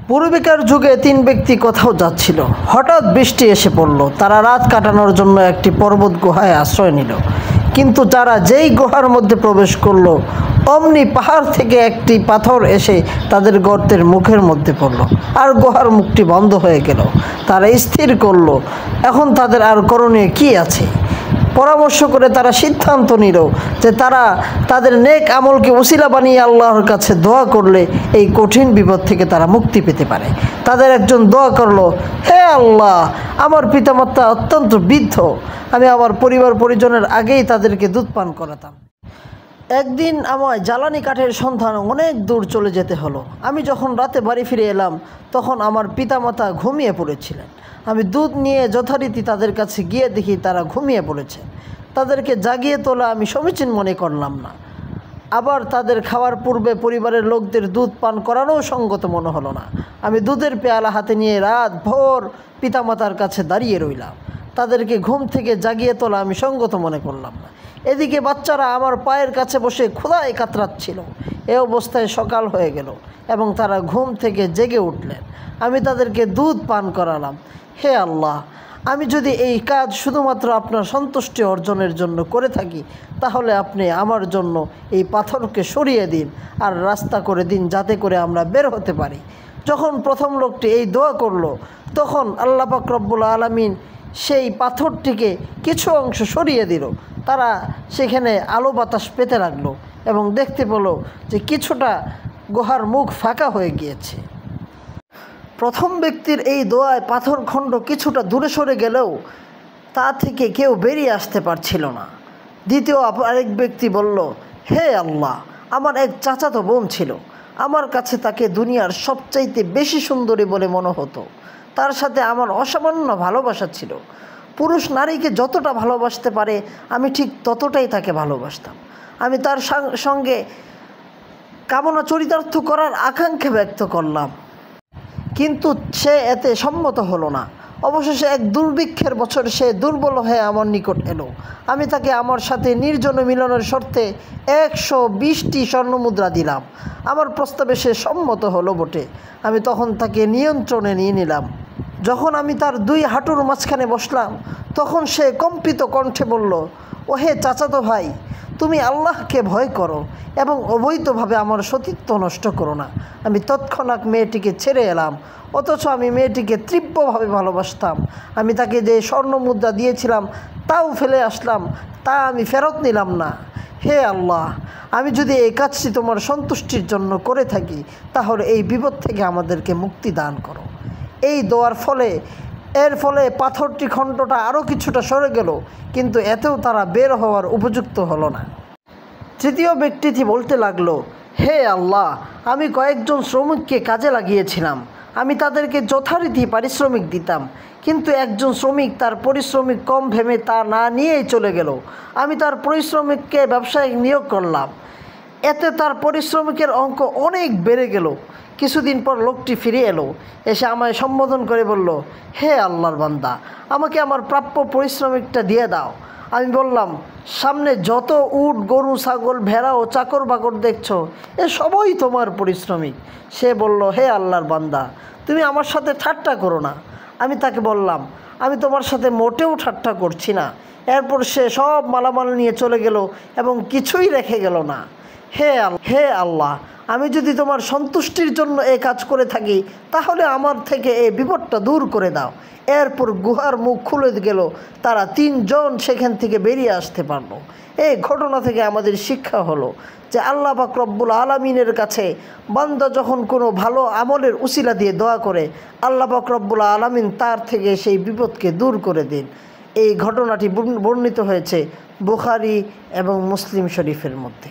পূর্বেকার যুগে তিন ব্যক্তি কোথাও যাচ্ছিল। হঠাৎ বৃষ্টি এসে পড়ল। তারা রাত কাটানোর জন্য একটি পর্বত গুহায় আশ্রয় নিল। কিন্তু তারা যেই গুহার মধ্যে প্রবেশ করলো, অমনি পাহাড় থেকে একটি পাথর এসে তাদের গর্তের মুখের মধ্যে পড়ল, আর গুহার মুখটি বন্ধ হয়ে গেল। তারা স্থির করলো, এখন তাদের আর করণীয় কী আছে। পরামর্শ করে তারা সিদ্ধান্ত নিল যে তারা তাদের নেক আমলকে ওসিলা বানিয়ে আল্লাহর কাছে দোয়া করলে এই কঠিন বিপদ থেকে তারা মুক্তি পেতে পারে। তাদের একজন দোয়া করলো, হে আল্লাহ, আমার পিতামাতা অত্যন্ত বৃদ্ধ, আমি আমার পরিবার পরিজনের আগেই তাদেরকে দুধ পান করাতাম। একদিন আমায় জ্বালানি কাঠের সন্ধান অনেক দূর চলে যেতে হলো। আমি যখন রাতে বাড়ি ফিরে এলাম, তখন আমার পিতামাতা ঘুমিয়ে পড়েছিলেন। আমি দুধ নিয়ে যথারীতি তাদের কাছে গিয়ে দেখি তারা ঘুমিয়ে পড়েছে। তাদেরকে জাগিয়ে তোলা আমি সমীচীন মনে করলাম না। আবার তাদের খাওয়ার পূর্বে পরিবারের লোকদের দুধ পান করানোও সঙ্গত মনে হলো না। আমি দুধের পেয়ালা হাতে নিয়ে রাত ভোর পিতামাতার কাছে দাঁড়িয়ে রইলাম। তাদেরকে ঘুম থেকে জাগিয়ে তোলা আমি সঙ্গত মনে করলাম না। এদিকে বাচ্চারা আমার পায়ের কাছে বসে ক্ষুধায় কাতরাচ্ছিল। এ অবস্থায় সকাল হয়ে গেল এবং তারা ঘুম থেকে জেগে উঠলেন। আমি তাদেরকে দুধ পান করালাম। হে আল্লাহ, আমি যদি এই কাজ শুধুমাত্র আপনার সন্তুষ্টি অর্জনের জন্য করে থাকি, তাহলে আপনি আমার জন্য এই পাথরকে সরিয়ে দিন আর রাস্তা করে দিন, যাতে করে আমরা বের হতে পারি। যখন প্রথম লোকটি এই দোয়া করলো, তখন আল্লাহ পাক রব্বুল আলামিন সেই পাথরটিকে কিছু অংশ সরিয়ে দিল। তারা সেখানে আলো বাতাস পেতে লাগলো এবং দেখতে পেল যে কিছুটা গুহার মুখ ফাঁকা হয়ে গিয়েছে। প্রথম ব্যক্তির এই দোয়ায় পাথরখণ্ড কিছুটা দূরে সরে গেলেও তা থেকে কেউ বেরিয়ে আসতে পারছিল না। দ্বিতীয় আরেক ব্যক্তি বলল, হে আল্লাহ, আমার এক চাচাতো বোন ছিল। আমার কাছে তাকে দুনিয়ার সবচাইতে বেশি সুন্দরী বলে মনে হতো। তার সাথে আমার অসামান্য ভালোবাসা ছিল। পুরুষ নারীকে যতটা ভালোবাসতে পারে, আমি ঠিক ততটাই তাকে ভালোবাসতাম। আমি তার সঙ্গে কামনা চরিতার্থ করার আকাঙ্ক্ষা ব্যক্ত করলাম, কিন্তু সে এতে সম্মত হলো না। অবশেষে এক দুর্ভিক্ষের বছর সে দুর্বল হয়ে আমার নিকট এলো। আমি তাকে আমার সাথে নির্জনে মিলনের শর্তে 120টি স্বর্ণমুদ্রা দিলাম। আমার প্রস্তাবে সে সম্মত হলো বটে। আমি তখন তাকে নিয়ন্ত্রণে নিয়ে নিলাম। যখন আমি তার দুই হাঁটুর মাঝখানে বসলাম, তখন সে কম্পিত কণ্ঠে বলল, ওহে চাচাতো ভাই, তুমি আল্লাহকে ভয় করো এবং অবৈধভাবে আমার সতীত্ব নষ্ট করো না। আমি তৎক্ষণাৎ মেয়েটিকে ছেড়ে এলাম, অথচ আমি মেয়েটিকে তীব্রভাবে ভালোবাসতাম। আমি তাকে যে স্বর্ণমুদ্রা দিয়েছিলাম তাও ফেলে আসলাম, তা আমি ফেরত নিলাম না। হে আল্লাহ, আমি যদি এই কাজটি তোমার সন্তুষ্টির জন্য করে থাকি, তাহলে এই বিপদ থেকে আমাদেরকে মুক্তি দান করো। এই দোয়ার এর ফলে পাথরটি খণ্ডটা আরও কিছুটা সরে গেল, কিন্তু এতেও তারা বের হওয়ার উপযুক্ত হলো না। তৃতীয় ব্যক্তিটি বলতে লাগলো, হে আল্লাহ, আমি কয়েকজন শ্রমিককে কাজে লাগিয়েছিলাম। আমি তাদেরকে যথারীতি পারিশ্রমিক দিতাম, কিন্তু একজন শ্রমিক তার পারিশ্রমিক কম ভেবে তা না নিয়েই চলে গেল। আমি তার পারিশ্রমিককে ব্যবসায় নিয়োগ করলাম। এতে তার পারিশ্রমিকের অঙ্ক অনেক বেড়ে গেল। কিছুদিন পর লোকটি ফিরে এলো, এসে আমায় সম্বোধন করে বলল, হে আল্লাহর বান্দা, আমাকে আমার প্রাপ্য পারিশ্রমিকটা দিয়ে দাও। আমি বললাম, সামনে যত উট, গরু, ছাগল, ভেড়া ও চাকর বাকর দেখছো, এ সবই তোমার পারিশ্রমিক। সে বলল, হে আল্লাহর বান্দা, তুমি আমার সাথে ঠাট্টা করো না। আমি তাকে বললাম, আমি তোমার সাথে মোটেও ঠাট্টা করছি না। এরপর সে সব মালামাল নিয়ে চলে গেল এবং কিছুই রেখে গেল না। হে আল্লাহ, আমি যদি তোমার সন্তুষ্টির জন্য এই কাজ করে থাকি, তাহলে আমার থেকে এই বিপদটা দূর করে দাও। এরপর গুহার মুখ খুলে গেল। তারা 3 জন সেখান থেকে বেরিয়ে আসতে পারল। এই ঘটনা থেকে আমাদের শিক্ষা হলো যে আল্লাহ পাক রব্বুল আলামিনের কাছে বান্দা যখন কোনো ভালো আমলের উসিলা দিয়ে দোয়া করে, আল্লাহ পাক রব্বুল আলামিন তার থেকে সেই বিপদকে দূর করে দেন। এই ঘটনাটি বর্ণিত হয়েছে বুখারী এবং মুসলিম শরীফের মধ্যে।